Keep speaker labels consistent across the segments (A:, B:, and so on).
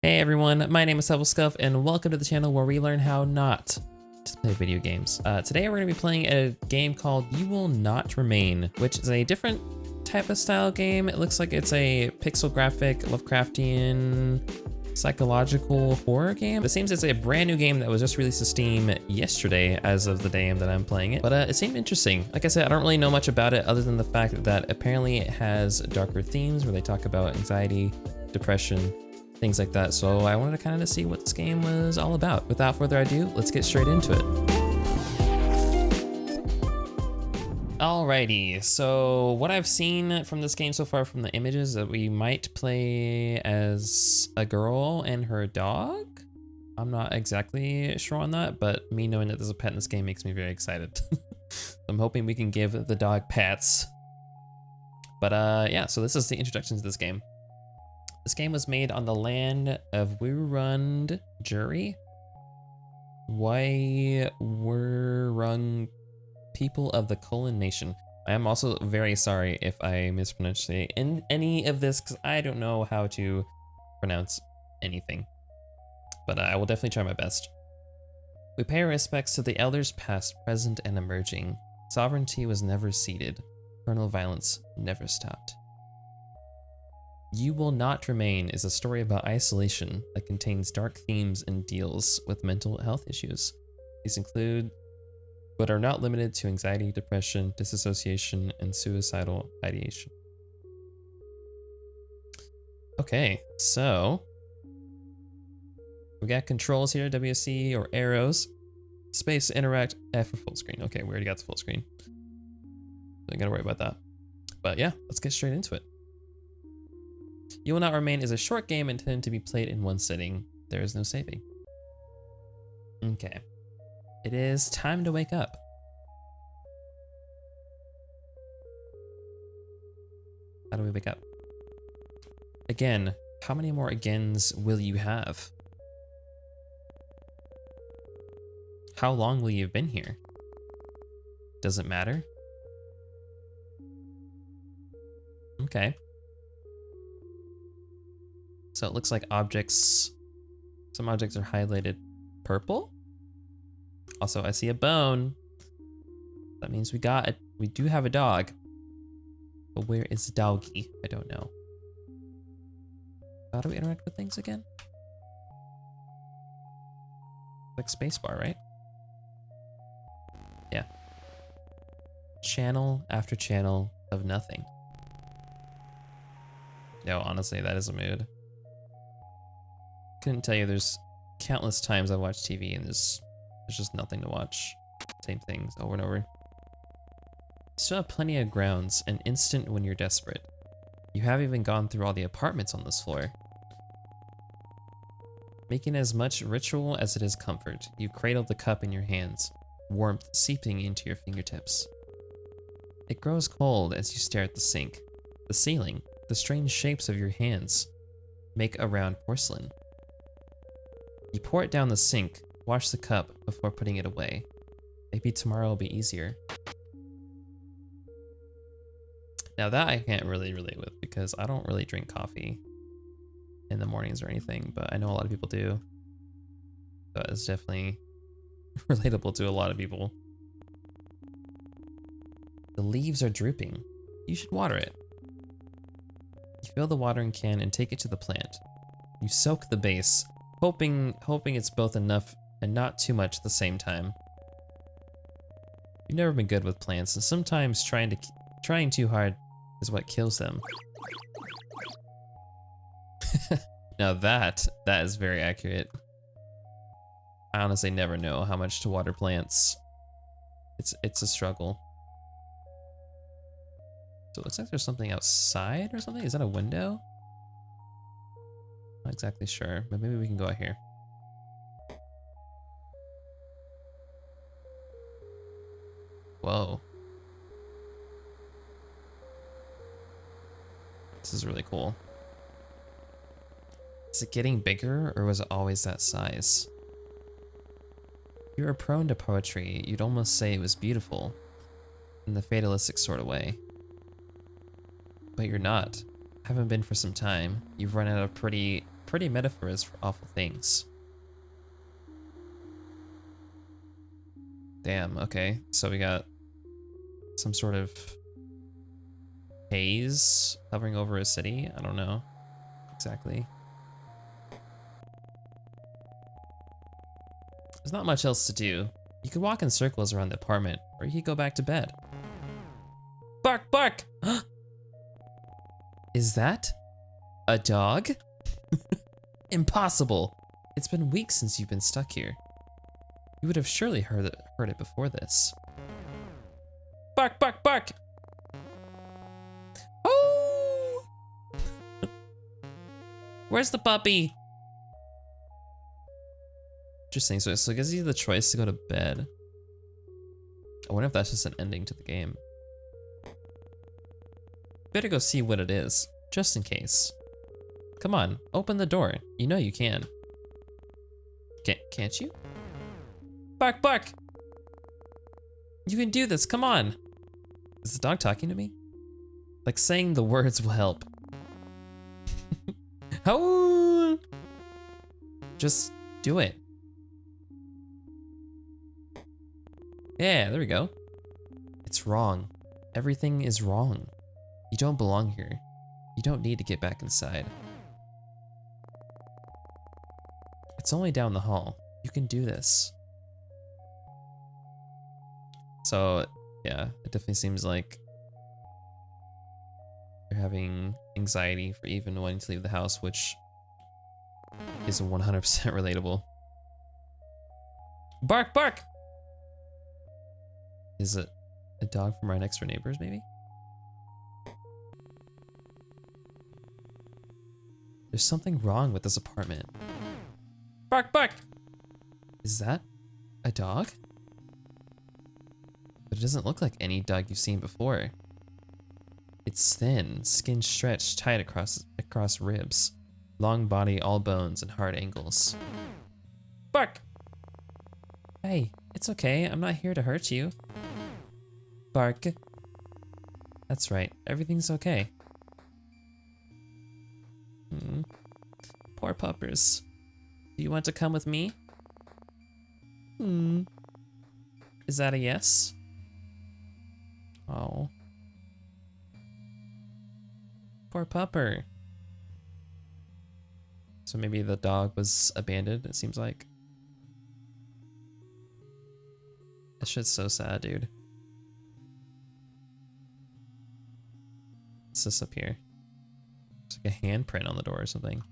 A: Hey everyone, my name is Scuff and welcome to the channel where we learn how not to play video games. Today we're going to be playing a game called You Will Not Remain, which is a different type of style game. It looks like it's a pixel graphic, Lovecraftian, psychological horror game. It seems it's a brand new game that was just released to Steam yesterday as of the day that I'm playing it. But it seemed interesting. Like I said, I don't really know much about it other than the fact that apparently it has darker themes where they talk about anxiety, depression, things like that. So I wanted to kind of see what this game was all about. Without further ado, let's get straight into it. Alrighty, so what I've seen from this game so far from the images that we might play as a girl and her dog. I'm not exactly sure on that, but me knowing that there's a pet in this game makes me very excited. I'm hoping we can give the dog pets. But yeah, so this is the introduction to this game. This game was made on the land of Wurrung Jury. Wurrung people of the Kulin Nation. I am also very sorry if I mispronounce any of this because I don't know how to pronounce anything. But I will definitely try my best. We pay our respects to the elders past, present, and emerging. Sovereignty was never ceded. Carnal violence never stopped. You Will Not Remain is a story about isolation that contains dark themes and deals with mental health issues. These include, but are not limited to, anxiety, depression, dissociation, and suicidal ideation. Okay, so we got controls here, WSC or arrows, space, interact, F for full screen. Okay, we already got the full screen. Don't gotta worry about that. But yeah, let's get straight into it. You Will Not Remain is a short game intended to be played in one sitting. There is no saving. Okay. It is time to wake up. How do we wake up? Again, how many more agains will you have? How long will you have been here? Does it matter? Okay. So it looks like objects, some objects are highlighted purple. Also, I see a bone. That means we do have a dog. But where is the doggy? I don't know. How do we interact with things again? Like spacebar, right? Yeah. Channel after channel of nothing. No, honestly, that is a mood. Couldn't tell you, there's countless times I've watched TV and there's just nothing to watch. Same things over and over. You still have plenty of grounds, an instant when you're desperate. You haven't even gone through all the apartments on this floor. Making as much ritual as it is comfort, you cradle the cup in your hands, warmth seeping into your fingertips. It grows cold as you stare at the sink, the ceiling, the strange shapes of your hands make a round porcelain. You pour it down the sink, wash the cup before putting it away. Maybe tomorrow will be easier. Now that I can't really relate with because I don't really drink coffee in the mornings or anything, but I know a lot of people do. So it's definitely relatable to a lot of people. The leaves are drooping. You should water it. You fill the watering can and take it to the plant. You soak the base, hoping it's both enough and not too much at the same time. You've never been good with plants, and sometimes trying too hard is what kills them. Now that is very accurate. I honestly never know how much to water plants. It's a struggle. So it looks like there's something outside or something. Is that a window? Not exactly sure, but maybe we can go out here. Whoa. This is really cool. Is it getting bigger or was it always that size? You were prone to poetry. You'd almost say it was beautiful in the fatalistic sort of way. But you're not. Haven't been for some time. You've run out of pretty pretty metaphors for awful things. Damn, okay. So we got some sort of haze hovering over a city. I don't know exactly. There's not much else to do. You could walk in circles around the apartment, or you could go back to bed. Bark, bark! Is that a dog? Impossible! It's been weeks since you've been stuck here. You would have surely heard it before this. Bark, bark, bark! Oh! Where's the puppy? Interesting, so it gives you the choice to go to bed. I wonder if that's just an ending to the game. Better go see what it is, just in case. Come on, open the door. You know you can. Can't you? Bark, bark! You can do this, come on! Is the dog talking to me? Like saying the words will help. Oh! Just do it. Yeah, there we go. It's wrong. Everything is wrong. You don't belong here. You don't need to get back inside. It's only down the hall. You can do this. So, yeah, it definitely seems like you're having anxiety for even wanting to leave the house, which is 100% relatable. Bark, bark! Is it a dog from our next door neighbors, maybe? There's something wrong with this apartment. Bark, bark! Is that a dog? But it doesn't look like any dog you've seen before. It's thin, skin stretched tight across ribs, long body, all bones, and hard angles. Bark! Hey, it's okay. I'm not here to hurt you. Bark. That's right. Everything's okay. Poor puppers. Do you want to come with me? Is that a yes? Oh. Poor pupper. So maybe the dog was abandoned, it seems like. That shit's so sad, dude. What's this up here? It's like a handprint on the door or something.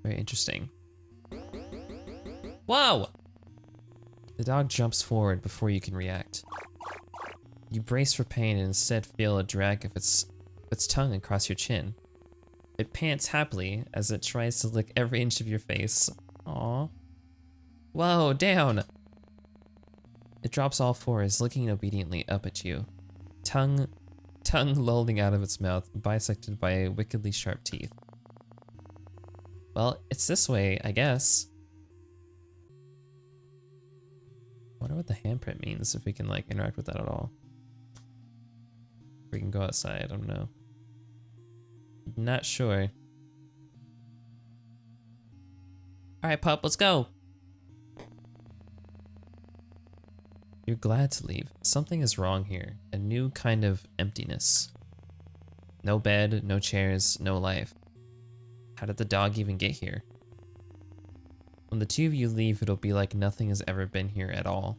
A: Very interesting. Whoa! The dog jumps forward before you can react. You brace for pain and instead feel a drag of its tongue across your chin. It pants happily as it tries to lick every inch of your face. Aww. Whoa, down! It drops all fours, looking obediently up at you. Tongue lolling out of its mouth, bisected by wickedly sharp teeth. Well, it's this way, I guess. I wonder what the handprint means, if we can like interact with that at all. We can go outside, I don't know. Not sure. Alright, pup, let's go. You're glad to leave. Something is wrong here. A new kind of emptiness. No bed, no chairs, no life. How did the dog even get here? When the two of you leave, it'll be like nothing has ever been here at all.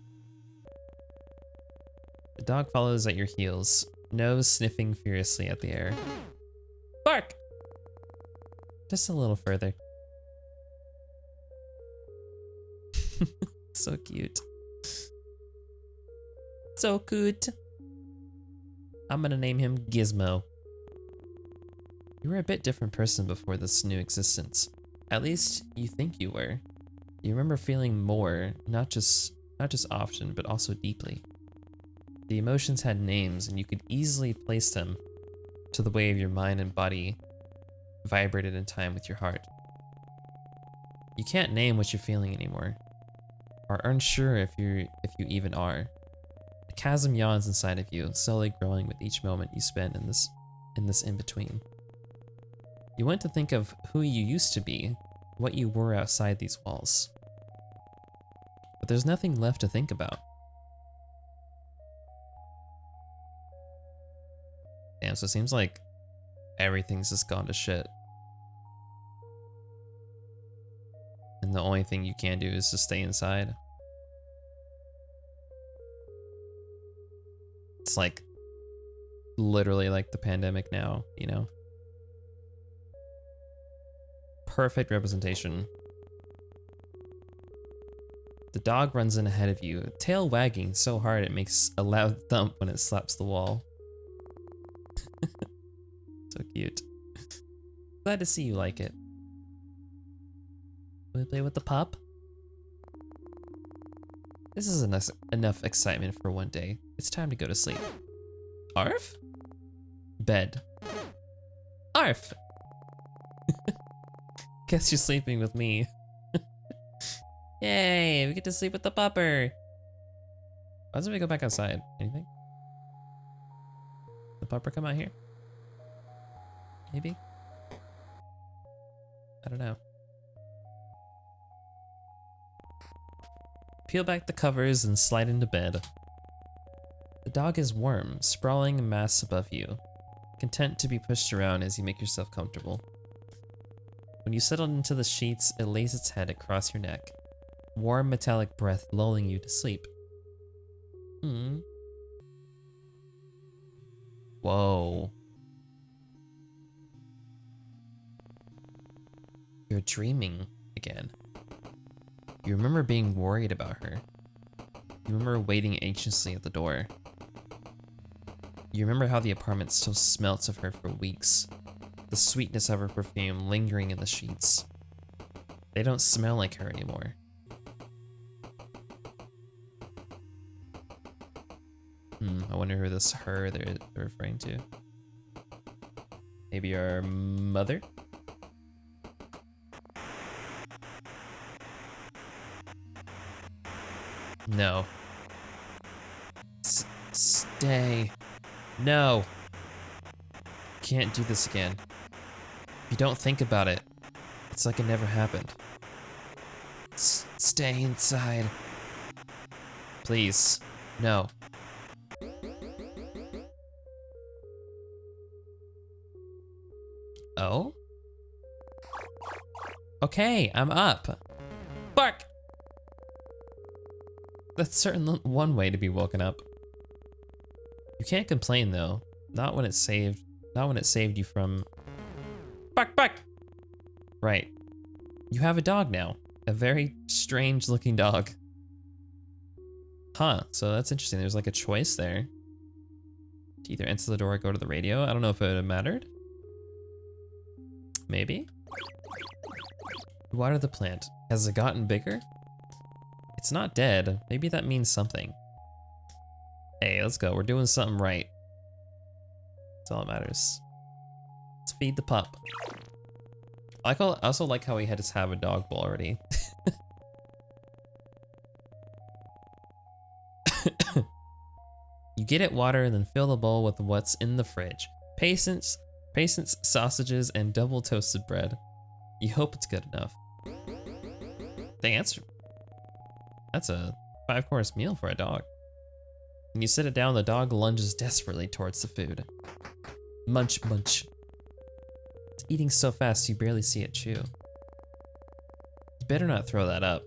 A: The dog follows at your heels, nose sniffing furiously at the air. Bark! Just a little further. So cute. So cute. I'm gonna name him Gizmo. You were a bit different person before this new existence. At least you think you were. You remember feeling more, not just often, but also deeply. The emotions had names and you could easily place them to the way of your mind and body vibrated in time with your heart. You can't name what you're feeling anymore, or unsure if you even are. A chasm yawns inside of you, slowly growing with each moment you spend in in this in-between. You want to think of who you used to be, what you were outside these walls. But there's nothing left to think about. Damn, so it seems like everything's just gone to shit. And the only thing you can do is just stay inside. It's like literally like the pandemic now, you know? Perfect representation. The dog runs in ahead of you, tail wagging so hard it makes a loud thump when it slaps the wall. So cute. Glad to see you like it. Will we play with the pup? This is enough excitement for one day. It's time to go to sleep. Arf? Bed. Arf! Guess you're sleeping with me. Yay, we get to sleep with the pupper. Why doesn't we go back outside? Anything? The pupper come out here? Maybe? I don't know. Peel back the covers and slide into bed. The dog is warm, sprawling in mass above you, content to be pushed around as you make yourself comfortable. When you settle into the sheets, it lays its head across your neck, warm metallic breath lulling you to sleep. Whoa. You're dreaming again. You remember being worried about her. You remember waiting anxiously at the door. You remember how the apartment still smelt of her for weeks. The sweetness of her perfume lingering in the sheets. They don't smell like her anymore. I wonder who this her they're referring to. Maybe our mother? No. Stay. No. Can't do this again. If you don't think about it, it's like it never happened. Stay inside. Please. No. Oh? Okay, I'm up. Bark! That's certainly one way to be woken up. You can't complain though. Not when it saved you from bark bark. Right. You have a dog now. A very strange looking dog. Huh, so that's interesting. There's like a choice there. To either enter the door or go to the radio. I don't know if it would have mattered. Maybe? Water the plant. Has it gotten bigger? It's not dead. Maybe that means something. Hey, let's go. We're doing something right. That's all that matters. Let's feed the pup. I also like how we had to have a dog bowl already. You get it water and then fill the bowl with what's in the fridge. Patience, sausages, and double toasted bread. You hope it's good enough. Dang, that's a 5-course meal for a dog. When you sit it down, the dog lunges desperately towards the food. Munch, munch. It's eating so fast you barely see it chew. You better not throw that up.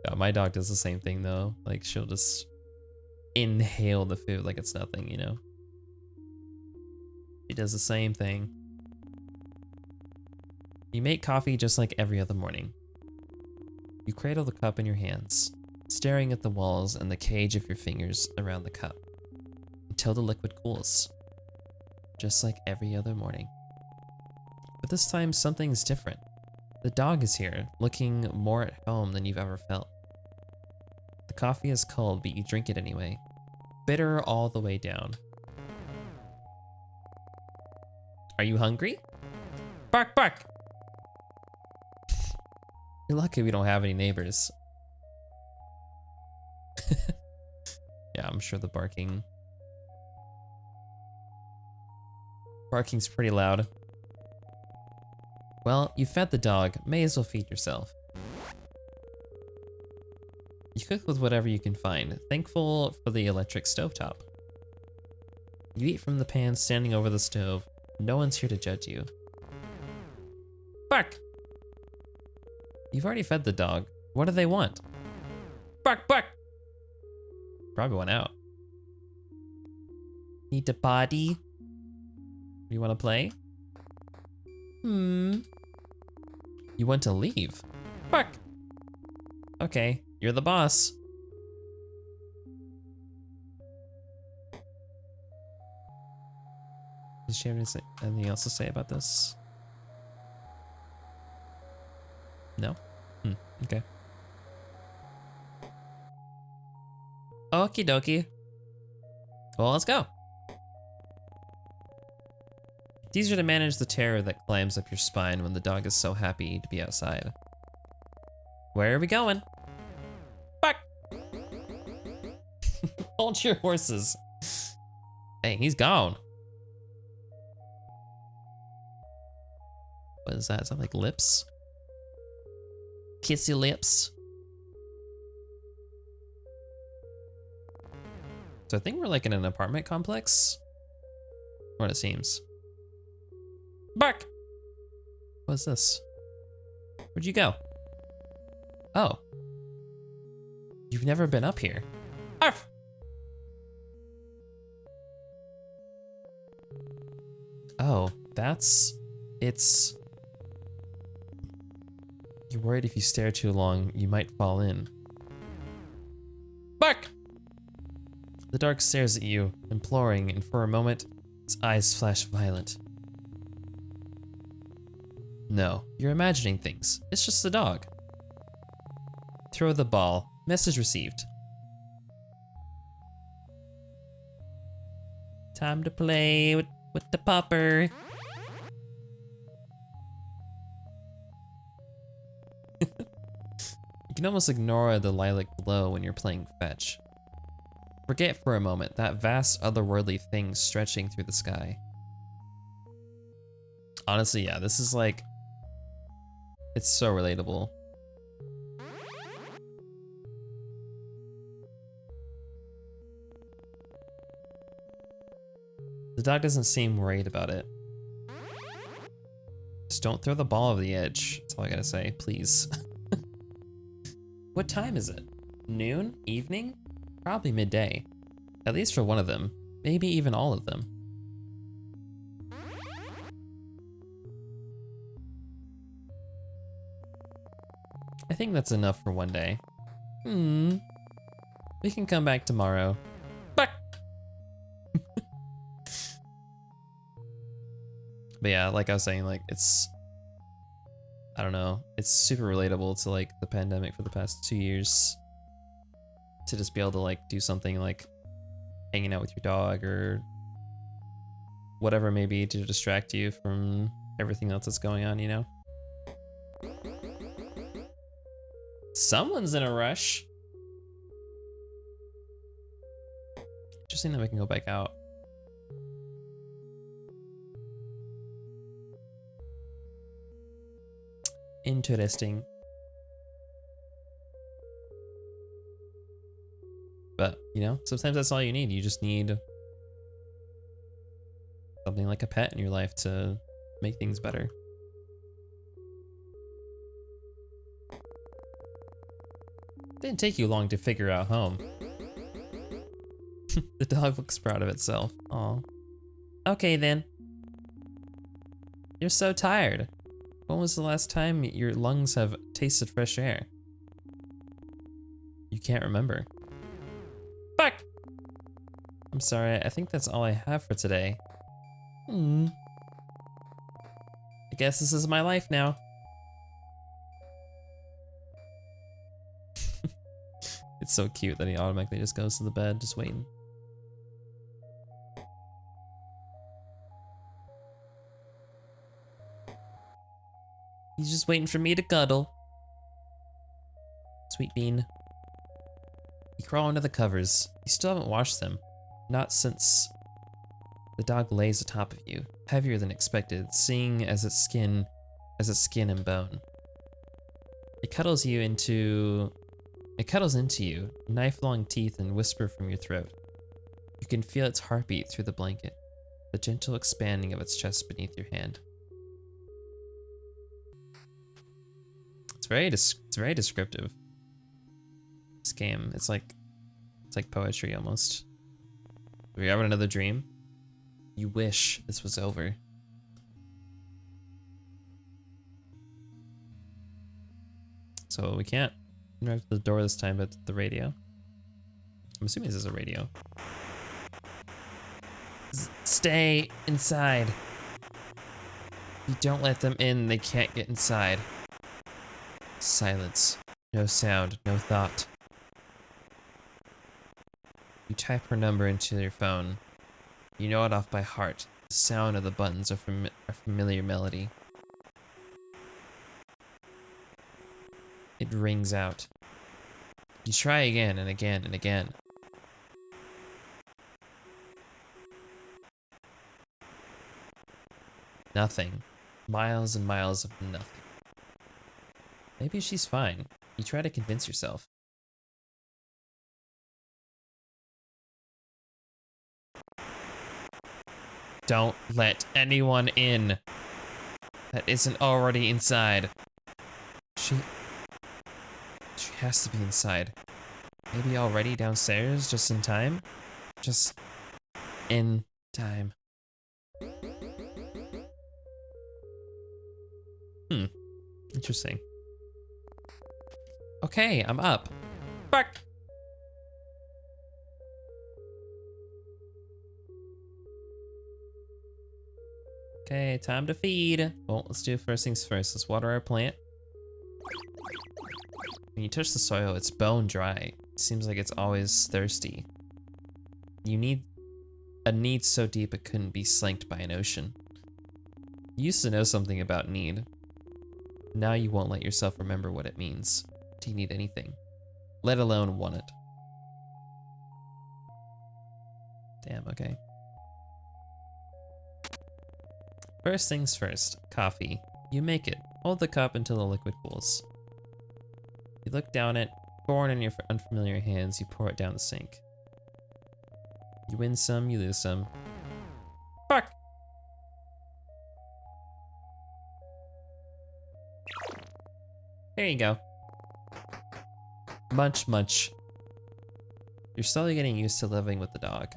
A: Yeah, my dog does the same thing though. Like she'll just inhale the food like it's nothing, you know? She does the same thing. You make coffee just like every other morning. You cradle the cup in your hands, staring at the walls and the cage of your fingers around the cup, until the liquid cools. Just like every other morning. But this time something's different. The dog is here, looking more at home than you've ever felt. The coffee is cold, but you drink it anyway. Bitter all the way down. Are you hungry? Bark, bark! You're lucky we don't have any neighbors. Yeah, I'm sure the barking Barking's pretty loud. Well, you fed the dog. May as well feed yourself. You cook with whatever you can find, thankful for the electric stovetop. You eat from the pan standing over the stove. No one's here to judge you. Bark! You've already fed the dog. What do they want? Bark, bark! Probably went out. Need a potty? You want to play? You want to leave? Bark! Okay, you're the boss. Does she have anything else to say about this? No? Okay. Okie dokie. Well, let's go. It's easier to manage the terror that climbs up your spine when the dog is so happy to be outside. Where are we going? Bark! Hold your horses. Hey, he's gone. What is that? Is that like lips? Kissy lips. So I think we're like in an apartment complex. What it seems. Bark! What's this? Where'd you go? Oh. You've never been up here. Arf! Oh, it's... You're worried if you stare too long, you might fall in. Bark! The dog stares at you, imploring, and for a moment, its eyes flash violent. No, you're imagining things. It's just the dog. Throw the ball. Message received. Time to play with the popper. You can almost ignore the lilac glow when you're playing fetch. Forget for a moment that vast otherworldly thing stretching through the sky. Honestly, yeah, this is like, it's so relatable. The dog doesn't seem worried about it. Just don't throw the ball over the edge. That's all I gotta say, please. What time is it? Noon? Evening? Probably midday. At least for one of them. Maybe even all of them. I think that's enough for one day. We can come back tomorrow. Bark! But yeah, like I was saying, like it's, I don't know, it's super relatable to like the pandemic for the past 2 years. To just be able to like do something like hanging out with your dog or whatever maybe to distract you from everything else that's going on, you know? Someone's in a rush. Interesting that we can go back out. Interesting. But, you know, sometimes that's all you need. You just need something like a pet in your life to make things better. Didn't take you long to figure out home. The dog looks proud of itself. Aw. Okay then. You're so tired. When was the last time your lungs have tasted fresh air? You can't remember. Fuck! I'm sorry, I think that's all I have for today. I guess this is my life now. It's so cute that he automatically just goes to the bed, just waiting. He's just waiting for me to cuddle. Sweet bean. You crawl under the covers. You still haven't washed them. Not since The dog lays atop of you, heavier than expected, seeing as its skin and bone. It cuddles into you, knife-long teeth and whisper from your throat. You can feel its heartbeat through the blanket, the gentle expanding of its chest beneath your hand. It's very descriptive. This game, it's like poetry almost. Are you having another dream? You wish this was over. So we can't interact with the door this time, but the radio. I'm assuming this is a radio. Stay inside. If you don't let them in, they can't get inside. Silence. No sound, no thought. You type her number into your phone. You know it off by heart. The sound of the buttons are a familiar melody. It rings out. You try again and again and again. Nothing. Miles and miles of nothing. Maybe she's fine. You try to convince yourself. Don't let anyone in that isn't already inside. She has to be inside. Maybe already downstairs, just in time? Just in time. Interesting. Okay, I'm up. Fuck! Okay, time to feed. Well, let's do first things first. Let's water our plant. When you touch the soil, it's bone dry. It seems like it's always thirsty. You need a need so deep it couldn't be slanked by an ocean. You used to know something about need. Now you won't let yourself remember what it means. Do you need anything? Let alone want it. Damn, okay. First things first, coffee. You make it. Hold the cup until the liquid cools. You look down it, foreign in your unfamiliar hands, you pour it down the sink. You win some, you lose some. Fuck! There you go. Munch, munch. You're slowly getting used to living with the dog.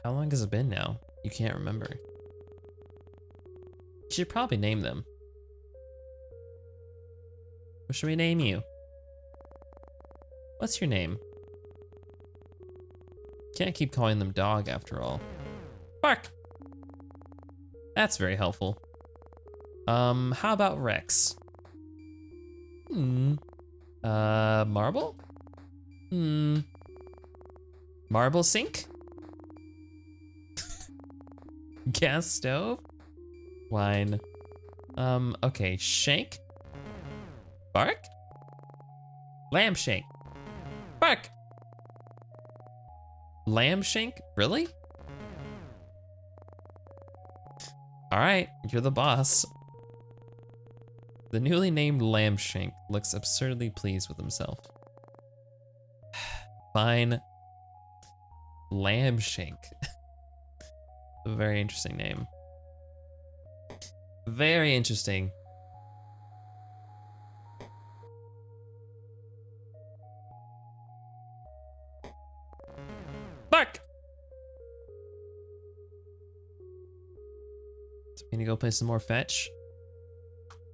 A: How long has it been now? You can't remember. You should probably name them. What should we name you? What's your name? Can't keep calling them dog after all. Bark! That's very helpful. How about Rex? Marble? Marble sink? Gas stove? Wine. Okay, shank? Bark? Lamb shank. Bark! Lamb shank? Really? Alright, you're the boss. The newly named Lamb Shank looks absurdly pleased with himself. Fine. Lamb Shank. A very interesting name. Very interesting. Fuck! So I'm gonna go play some more fetch.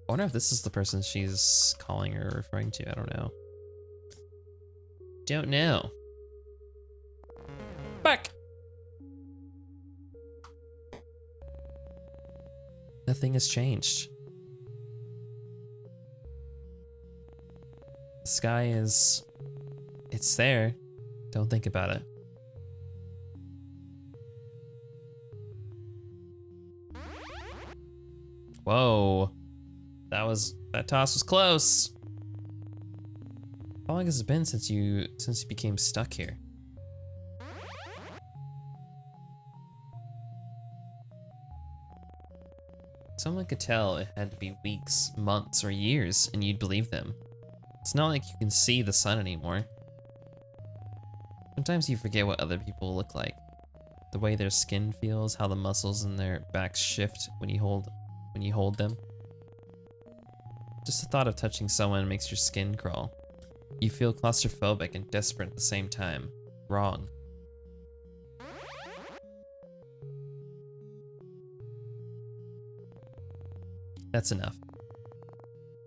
A: I wonder if this is the person she's calling or referring to. I don't know. Don't know. Fuck! Nothing has changed. The sky is... it's there. Don't think about it. Whoa. That toss was close. How long has it been since you became stuck here? Someone could tell it had to be weeks, months, or years, and you'd believe them. It's not like you can see the sun anymore. Sometimes you forget what other people look like. The way their skin feels, how the muscles in their backs shift when you hold them. Just the thought of touching someone makes your skin crawl. You feel claustrophobic and desperate at the same time. Wrong. That's enough.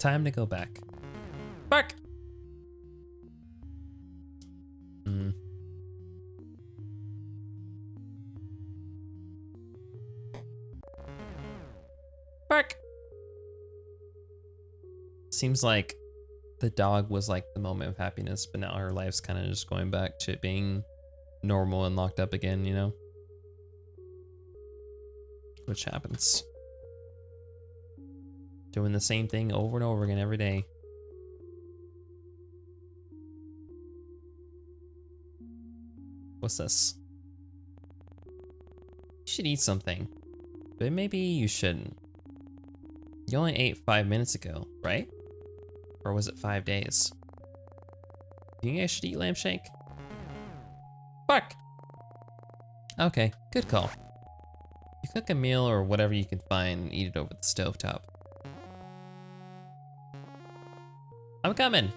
A: Time to go back. Bark! Bark! Seems like the dog was like the moment of happiness, but now her life's kind of just going back to being normal and locked up again, you know? Which happens. Doing the same thing over and over again every day. What's this? You should eat something, but maybe you shouldn't. You only ate 5 minutes ago, right? Or was it 5 days? You think I should eat lamb shake? Fuck! Okay, good call. You cook a meal or whatever you can find and eat it over the stovetop. I'm coming!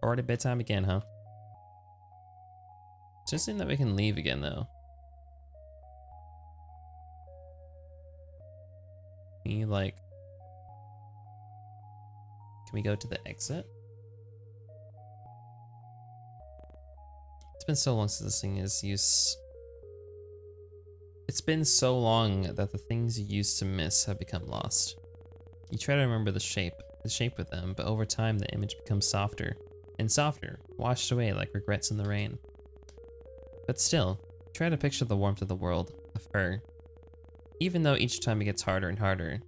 A: Already bedtime again, huh? It's interesting that we can leave again, though. Can we go to the exit? It's been so long since this thing is used. It's been so long that the things you used to miss have become lost. You try to remember the shape of them, but over time the image becomes softer and softer, washed away like regrets in the rain. But still, try to picture the warmth of the world, of her. Even though each time it gets harder and harder,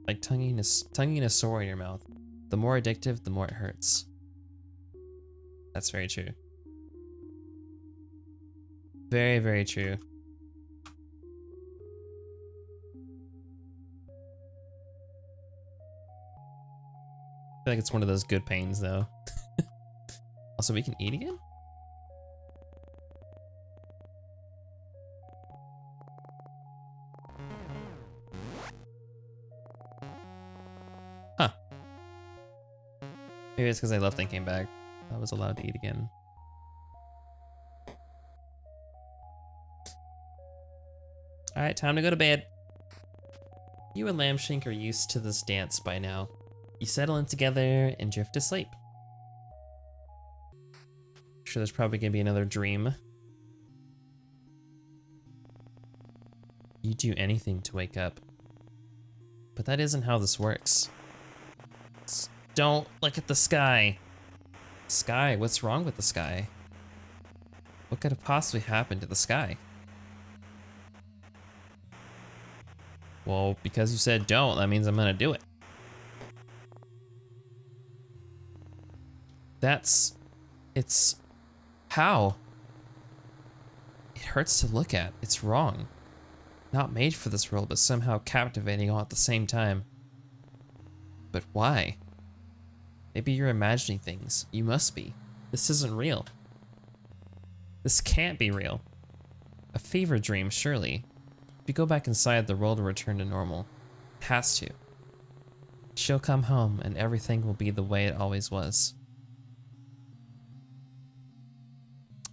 A: like tonguing a sore in your mouth, the more addictive, the more it hurts. That's very true. Very, very true. I feel like it's one of those good pains, though. Also, we can eat again? Huh. Maybe it's because I left and came back. I was allowed to eat again. Alright, time to go to bed. You and Lambshank are used to this dance by now. You settle in together and drift to sleep. Sure, there's probably gonna be another dream. You do anything to wake up. But that isn't how this works. Don't look at the sky. Sky, what's wrong with the sky? What could have possibly happened to the sky? Well, because you said don't, that means I'm gonna do it. It's how? It hurts to look at. It's wrong. Not made for this world, but somehow captivating all at the same time. But why? Maybe you're imagining things. You must be. This isn't real. This can't be real. A fever dream, surely. If you go back inside, the world will return to normal. It has to. She'll come home and everything will be the way it always was.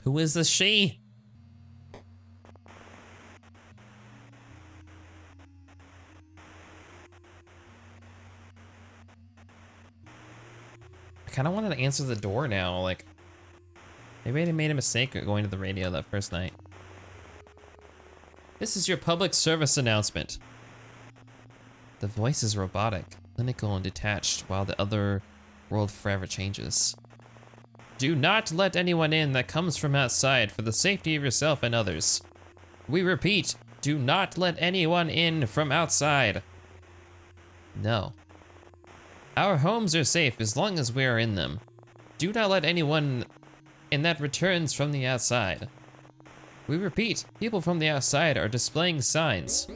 A: Who is this she? I kind of wanted to answer the door now, like, maybe I made a mistake going to the radio that first night. This is your public service announcement. The voice is robotic, clinical and detached, while the other world forever changes. Do not let anyone in that comes from outside for the safety of yourself and others. We repeat, do not let anyone in from outside. No. Our homes are safe as long as we are in them. Do not let anyone in that returns from the outside. We repeat, people from the outside are displaying signs.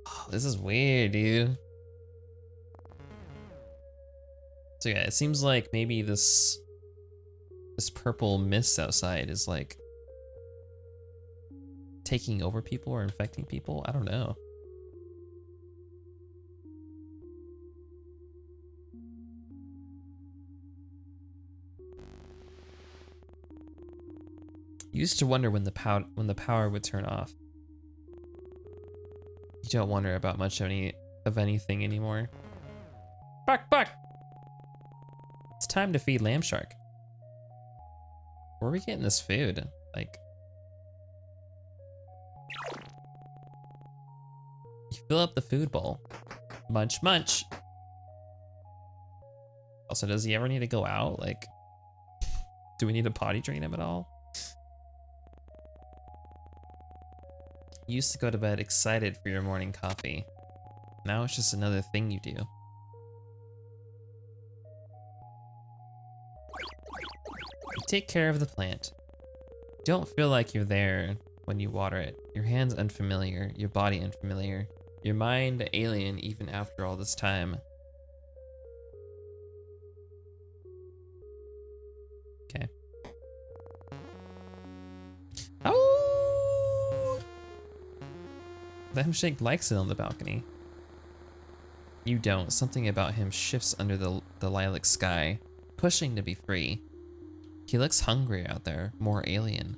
A: Oh, this is weird, dude. So yeah, it seems like maybe this purple mist outside is like taking over people or infecting people. I don't know. Used to wonder when the power would turn off. You don't wonder about much of anything anymore. Bark! It's time to feed Lamb Shark. Where are we getting this food? Like, you fill up the food bowl. Munch. Also, does he ever need to go out? Like, do we need to potty train him at all? You used to go to bed excited for your morning coffee. Now it's just another thing you do. You take care of the plant. You don't feel like you're there when you water it. Your hands unfamiliar, your body unfamiliar, your mind alien even after all this time. Okay. Oh! Lamshake likes it on the balcony. You don't. Something about him shifts under the lilac sky, pushing to be free. He looks hungry out there, more alien.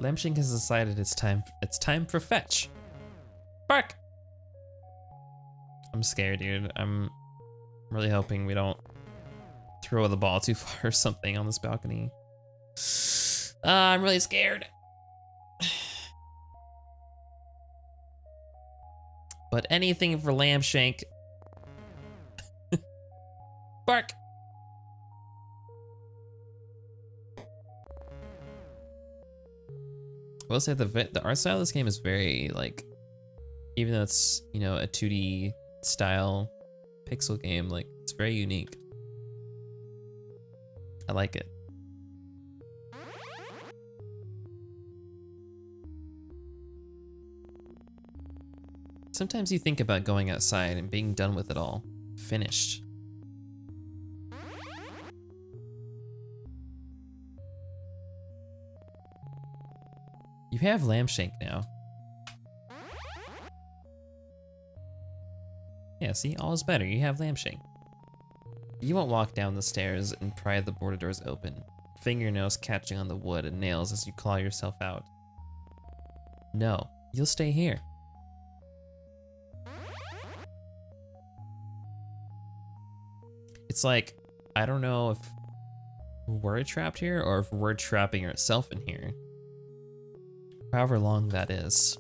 A: Lamshake has decided it's time for fetch. Bark! I'm scared, dude. I'm really hoping we don't throw the ball too far or something on this balcony. I'm really scared. But anything for Lamshank. Bark! I will say the art style of this game is very, like, even though it's, you know, a 2D style pixel game, like, it's very unique. I like it. Sometimes you think about going outside and being done with it all. Finished. You have Lamshank now. Yeah, see, all is better. You have Lamshank. You won't walk down the stairs and pry the border doors open, fingernails catching on the wood and nails as you claw yourself out. No, you'll stay here. It's like, I don't know if we're trapped here or if we're trapping ourselves in here. However long that is.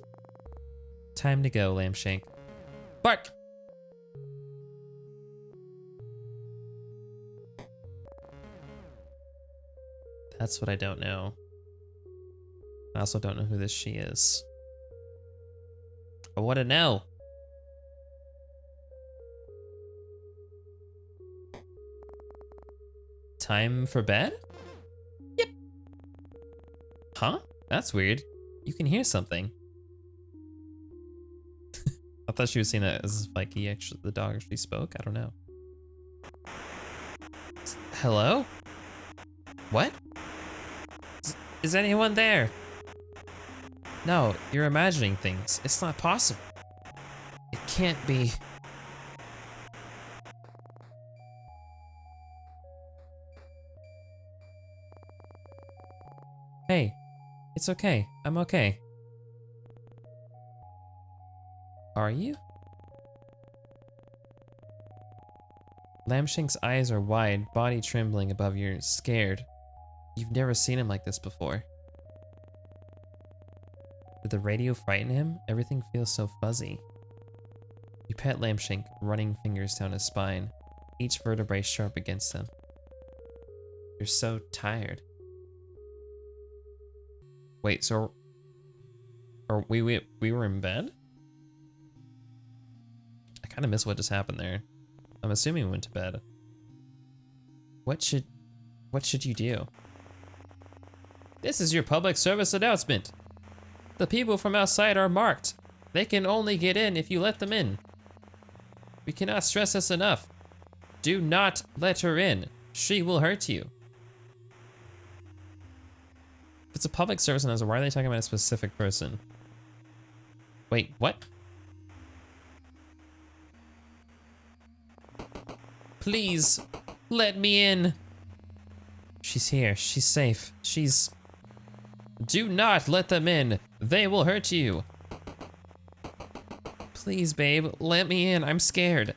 A: Time to go, Lamshank. Bark! That's what I don't know. I also don't know who this she is. I want to know. Time for bed? Yep. Huh? That's weird. You can hear something. I thought she was saying that as if like the dog actually spoke. I don't know. Hello? What? Is anyone there? No, you're imagining things. It's not possible. It can't be. Hey, it's okay. I'm okay. Are you? Lamshank's eyes are wide, body trembling above your scared. You've never seen him like this before. Did the radio frighten him? Everything feels so fuzzy. You pet Lamshank, running fingers down his spine, each vertebrae sharp against him. You're so tired. Wait, so Or we were in bed? I kind of miss what just happened there. I'm assuming we went to bed. What should you do? This is your public service announcement. The people from outside are marked. They can only get in if you let them in. We cannot stress this enough. Do not let her in. She will hurt you. If it's a public service announcement, why are they talking about a specific person? Wait, what? Please, let me in. She's here. She's safe. She's... Do not let them in. They will hurt you. Please, babe, let me in. I'm scared.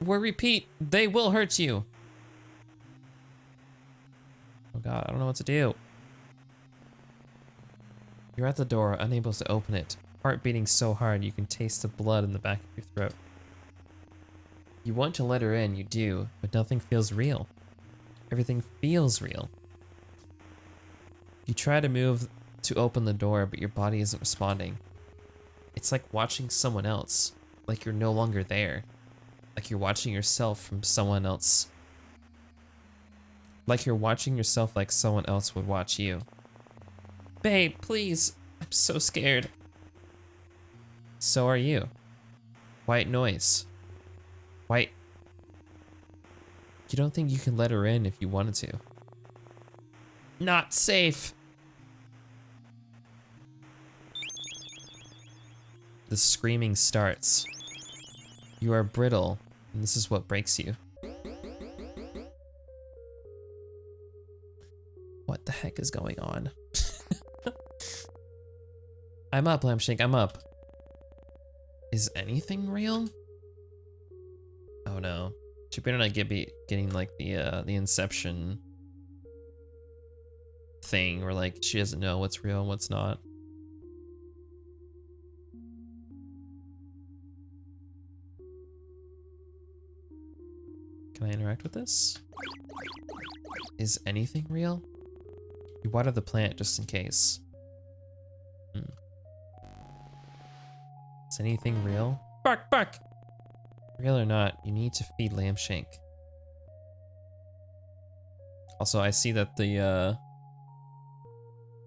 A: We repeat, they will hurt you. Oh God, I don't know what to do. You're at the door, unable to open it. Heart beating so hard you can taste the blood in the back of your throat. You want to let her in, you do, but nothing feels real. Everything feels real. You try to move to open the door, but your body isn't responding. It's like watching someone else, like you're no longer there. Like you're watching yourself from someone else. Like you're watching yourself like someone else would watch you. Babe, please. I'm so scared. So are you. White noise. White. You don't think you can let her in if you wanted to. Not safe. The screaming starts. You are brittle, and this is what breaks you. What the heck is going on? I'm up, Lampshake, I'm up. Is anything real? Oh no. She better not be getting like the Inception thing where like she doesn't know what's real and what's not. Can I interact with this? Is anything real? You water the plant just in case. Is anything real? Bark, bark! Real or not, you need to feed Lampshank. Also, I see that the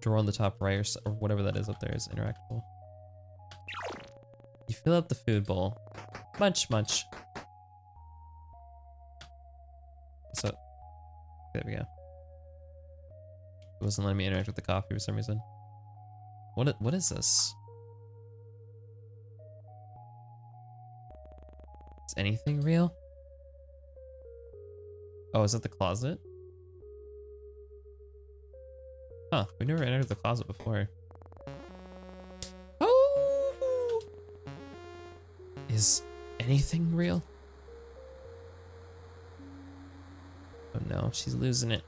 A: drawer on the top right or whatever that is up there is interactable. You fill up the food bowl. Munch, munch. So, there we go. It wasn't letting me interact with the coffee for some reason. What is this? Is anything real? Oh, is that the closet? Huh, we never entered the closet before. Oh! Is anything real? Oh no, she's losing it.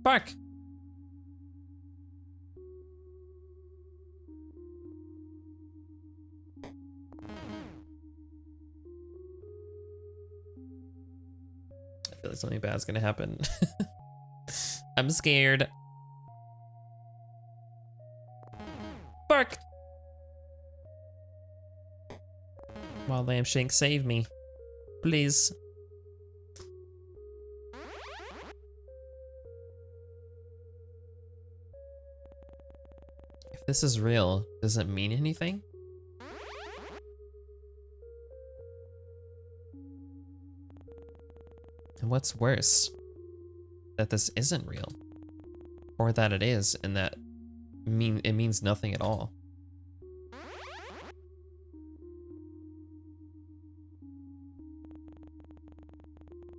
A: Bark! I feel like something bad's gonna happen. I'm scared. Bark! Come on, Lampshank, save me. Please. If this is real, does it mean anything? And what's worse? That this isn't real. Or that it is, and that it means nothing at all.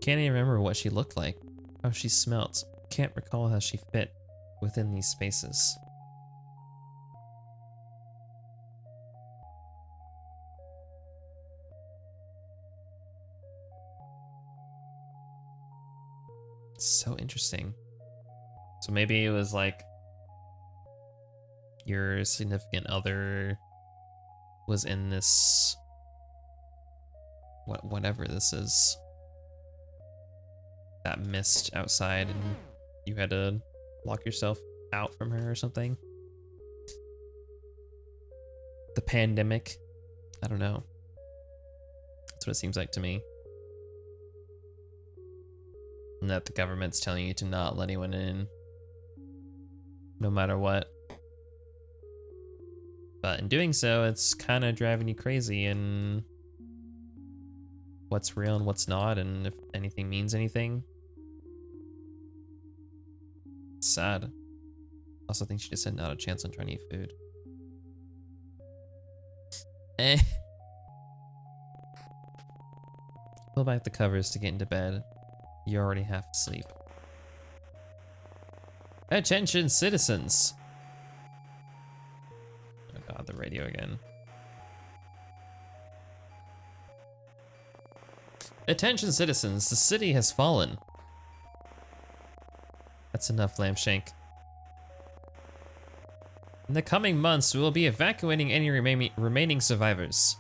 A: Can't even remember what she looked like, how she smelt. Can't recall how she fit within these spaces. So interesting. So maybe it was like your significant other was in this, whatever this is. that mist outside and you had to lock yourself out from her or something. The pandemic. I don't know. That's what it seems like to me. And that the government's telling you to not let anyone in, no matter what. But in doing so, it's kind of driving you crazy in what's real and what's not, and if anything means anything. It's sad. I also think she just had not a chance on trying to eat food. Pull back the covers to get into bed. You're already half asleep. Attention, citizens! Oh god, the radio again. Attention, citizens, the city has fallen. That's enough, Lampshank. In the coming months, we will be evacuating any remaining survivors.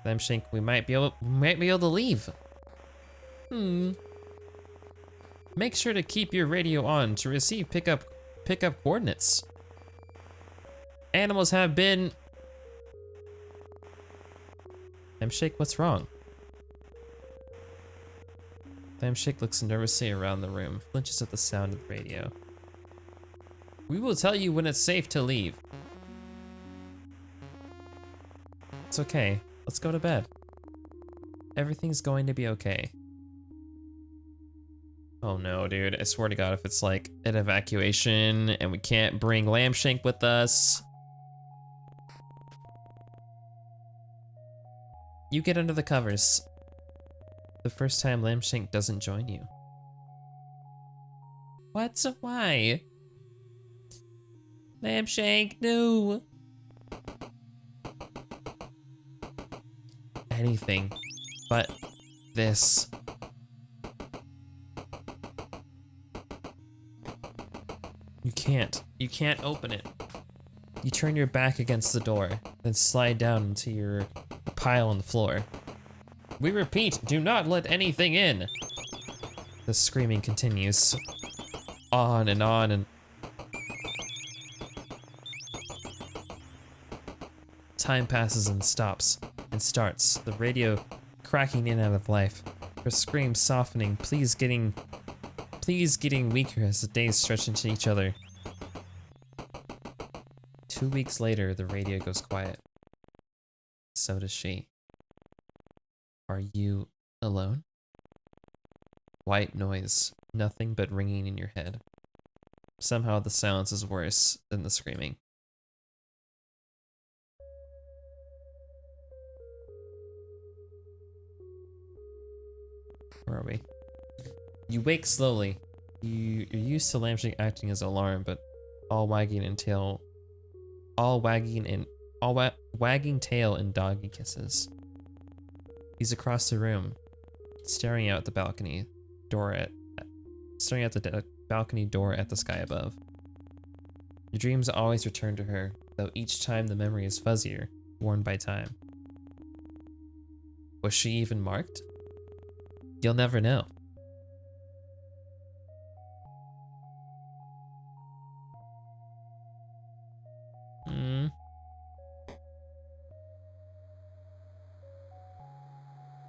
A: Lampshank, we might be able to leave. Make sure to keep your radio on to receive pickup coordinates. Animals have been... Lampshank, what's wrong? Lampshank looks nervously around the room, flinches at the sound of the radio. We will tell you when it's safe to leave. It's okay. Let's go to bed. Everything's going to be okay. Oh no, dude. I swear to God, if it's like an evacuation and we can't bring Lampshank with us. You get under the covers. The first time Lampshank doesn't join you. What? Why? Lampshank, no. Anything but this. You can't open it. You turn your back against the door, then slide down into your pile on the floor. We repeat, do not let anything in. The screaming continues. On and on and... Time passes and stops, and starts, the radio cracking in out of life. Her screams softening, please getting weaker as the days stretch into each other. 2 weeks later, the radio goes quiet. So does she. Are you alone? White noise, nothing but ringing in your head. Somehow the silence is worse than the screaming. Where are we? You wake slowly. You're used to Lampshank acting as alarm, but all wagging tail and doggy kisses. He's across the room, staring out the balcony door at the sky above. Your dreams always return to her, though each time the memory is fuzzier, worn by time. Was she even marked? You'll never know.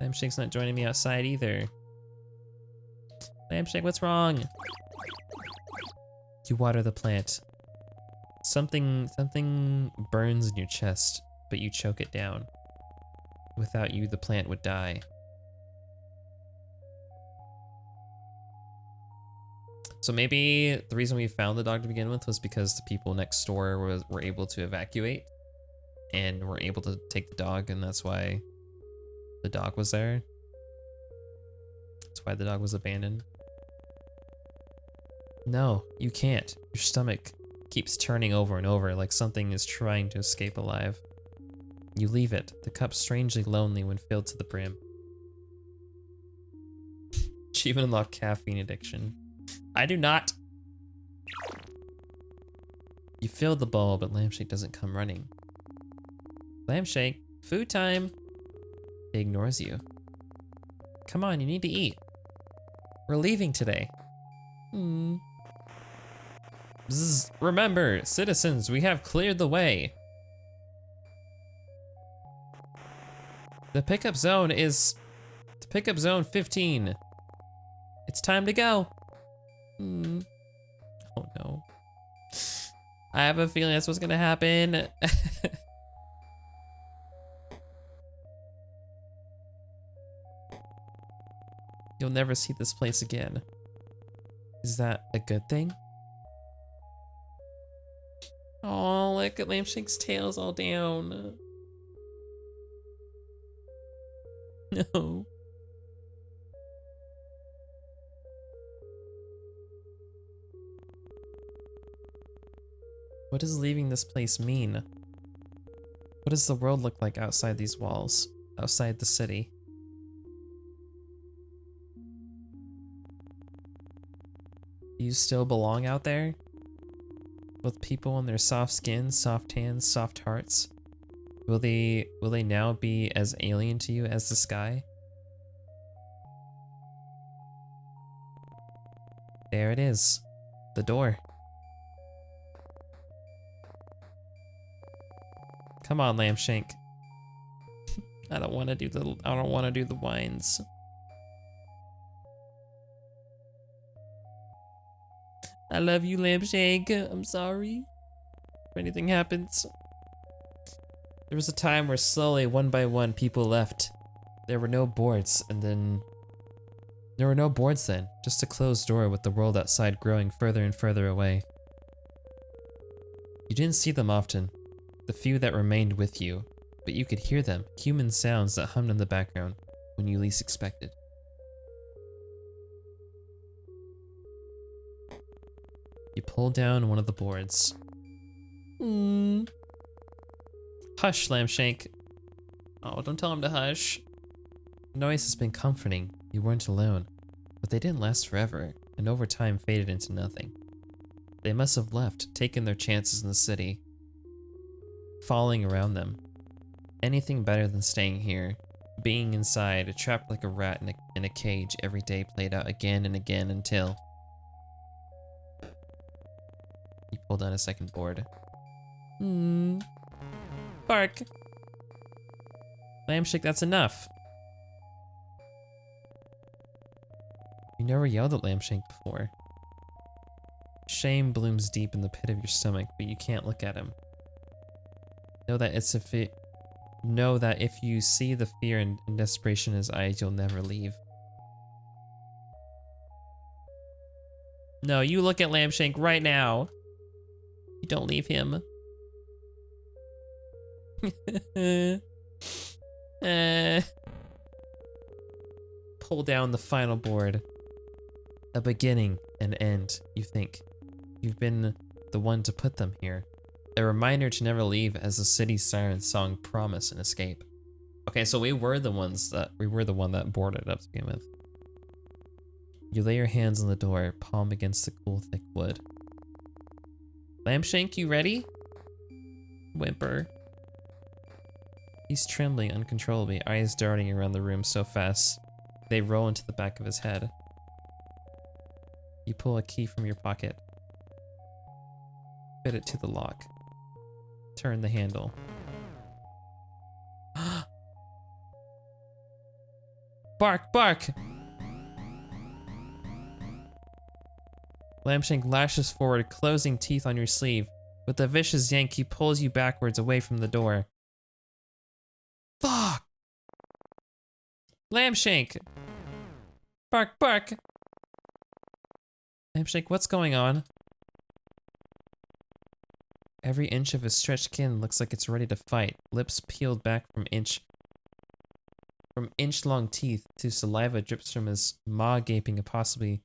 A: Lampshank's not joining me outside either. Lampshank, what's wrong? You water the plant. Something burns in your chest, but you choke it down. Without you, the plant would die. So maybe the reason we found the dog to begin with was because the people next door were able to evacuate and were able to take the dog, and that's why the dog was there. That's why the dog was abandoned. No, you can't. Your stomach keeps turning over and over like something is trying to escape alive. You leave it, the cup strangely lonely when filled to the brim. She even unlocked caffeine addiction. I do not. You fill the bowl, but Lampshank doesn't come running. Lampshank, food time. He ignores you. Come on, you need to eat. We're leaving today. Bzz. Remember, citizens, we have cleared the way. The pickup zone is pickup zone 15. It's time to go. Oh no. I have a feeling that's what's gonna happen. You'll never see this place again. Is that a good thing? Oh, look at Lampshank's tail's all down. No. What does leaving this place mean? What does the world look like outside these walls? Outside the city? Do you still belong out there? With people in their soft skins, soft hands, soft hearts? Will they now be as alien to you as the sky? There it is. The door. Come on, Lampshank. I don't want to do the wines. I love you, Lampshank. I'm sorry if anything happens. There was a time where slowly, one by one, people left. There were no boards, just a closed door with the world outside growing further and further away. You didn't see them often, the few that remained with you, but you could hear them, human sounds that hummed in the background when you least expected. You pulled down one of the boards. Hush, Lampshank. Oh, don't tell him to hush. The noise has been comforting. You weren't alone. But they didn't last forever, and over time faded into nothing. They must have left, taken their chances in the city, falling around them. Anything better than staying here, being inside, trapped like a rat in a cage, every day played out again and again until... You pull down a second board. Bark. Lampshank, that's enough. You never yelled at Lampshank before. Shame blooms deep in the pit of your stomach, but you can't look at him. Know that if you see the fear and desperation in his eyes, you'll never leave. No, you look at Lampshank right now. You don't leave him. Pull down the final board. A beginning and end, you think. You've been the one to put them here. A reminder to never leave as the city's siren song promise and escape. Okay, so we were the one that boarded up to begin with. You lay your hands on the door, palm against the cool, thick wood. Lampshank, you ready? Whimper. He's trembling uncontrollably, eyes darting around the room so fast they roll into the back of his head. You pull a key from your pocket. Fit it to the lock. Turn the handle. Bark, bark! Lampshank lashes forward, closing teeth on your sleeve. With a vicious yank, he pulls you backwards away from the door. Fuck! Lampshank! Bark, bark! Lampshank, what's going on? Every inch of his stretched skin looks like it's ready to fight. Lips peeled back from inch-long teeth to saliva drips from his maw gaping and possibly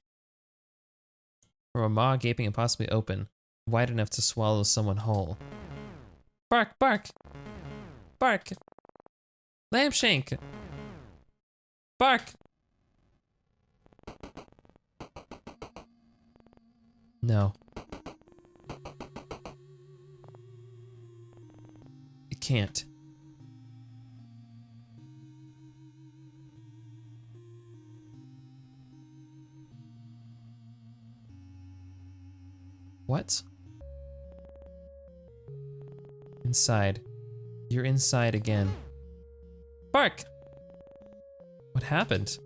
A: open, wide enough to swallow someone whole. Bark, bark! Bark! Lampshank! Bark! No. It can't. What? Inside. You're inside again. Bark! What happened?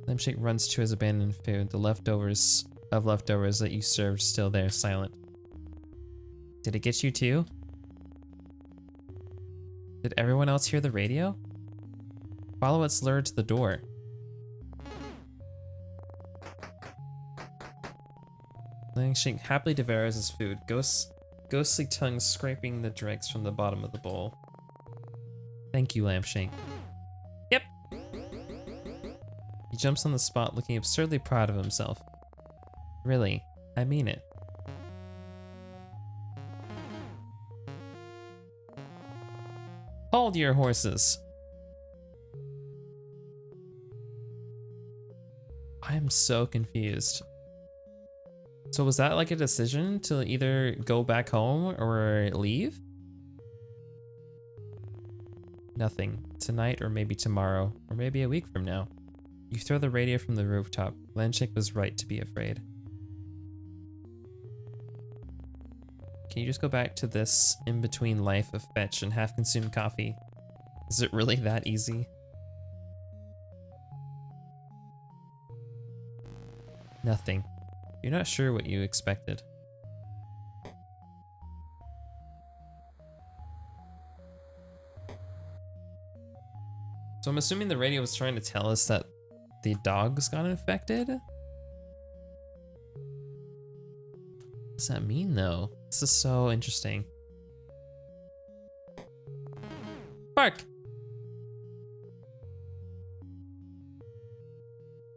A: Lampshake runs to his abandoned food. The leftovers that you served still there, silent. Did it get you too? Did everyone else hear the radio? Follow its lure to the door. Lampshake happily devours his food, ghostly tongue scraping the dregs from the bottom of the bowl. Thank you, Lampshake. Yep. He jumps on the spot, looking absurdly proud of himself. Really, I mean it. Hold your horses. I'm so confused. So was that like a decision to either go back home or leave? Nothing. Tonight or maybe tomorrow or maybe a week from now. You throw the radio from the rooftop. Lampshake was right to be afraid. Can you just go back to this in-between life of fetch and half-consumed coffee? Is it really that easy? Nothing. You're not sure what you expected. So I'm assuming the radio was trying to tell us that the dogs got infected? What does that mean though? This is so interesting. Bark!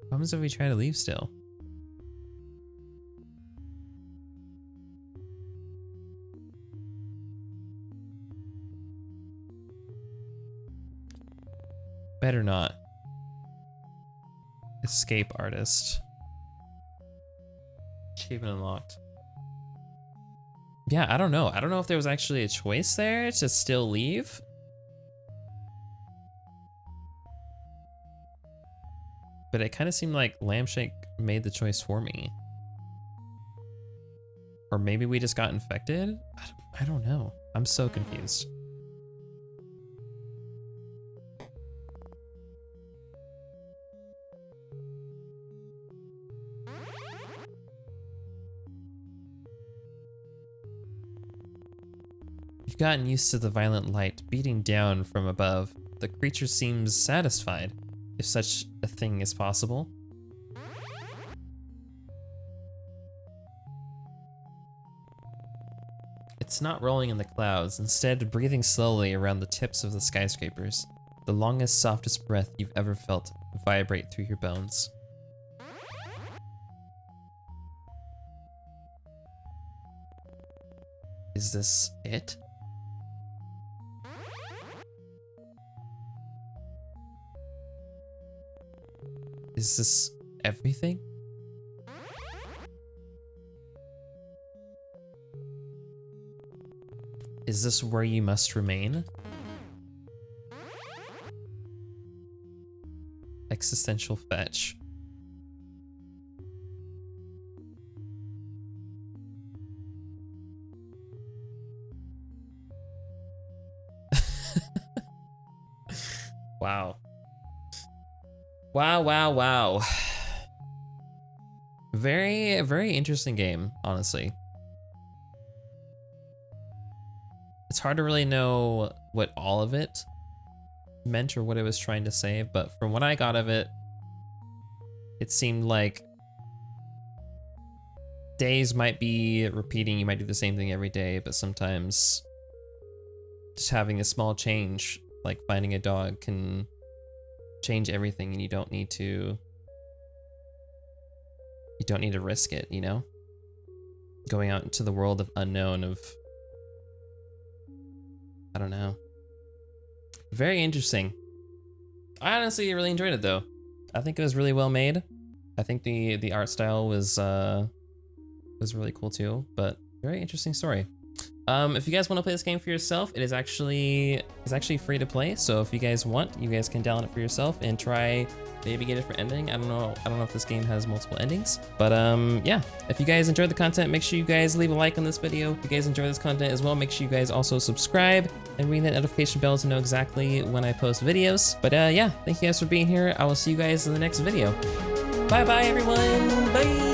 A: What happens if we try to leave still? Better not. Escape artist. Achievement unlocked. Yeah, I don't know. I don't know if there was actually a choice there to still leave. But it kind of seemed like Lampshake made the choice for me. Or maybe we just got infected? I don't know. I'm so confused. You've gotten used to the violent light beating down from above. The creature seems satisfied, if such a thing is possible. It's not rolling in the clouds, instead breathing slowly around the tips of the skyscrapers. The longest, softest breath you've ever felt vibrate through your bones. Is this it? Is this everything? Is this where you must remain? Existential fetch. Wow. Wow. Very, very interesting game, honestly. It's hard to really know what all of it meant or what it was trying to say, but from what I got of it, it seemed like days might be repeating, you might do the same thing every day, but sometimes just having a small change, like finding a dog, can change everything, and you don't need to risk it, you know? Going out into the world of unknown, of I don't know. Very interesting. I honestly really enjoyed it though. I think it was really well made. I think the art style was really cool too, but very interesting story. If you guys want to play this game for yourself, it's actually free to play. So if you guys want, you guys can download it for yourself and try maybe get a different ending. I don't know if this game has multiple endings, but yeah. If you guys enjoyed the content, make sure you guys leave a like on this video. If you guys enjoy this content as well, make sure you guys also subscribe and ring that notification bell to know exactly when I post videos. But yeah, thank you guys for being here. I will see you guys in the next video. Bye bye everyone. Bye.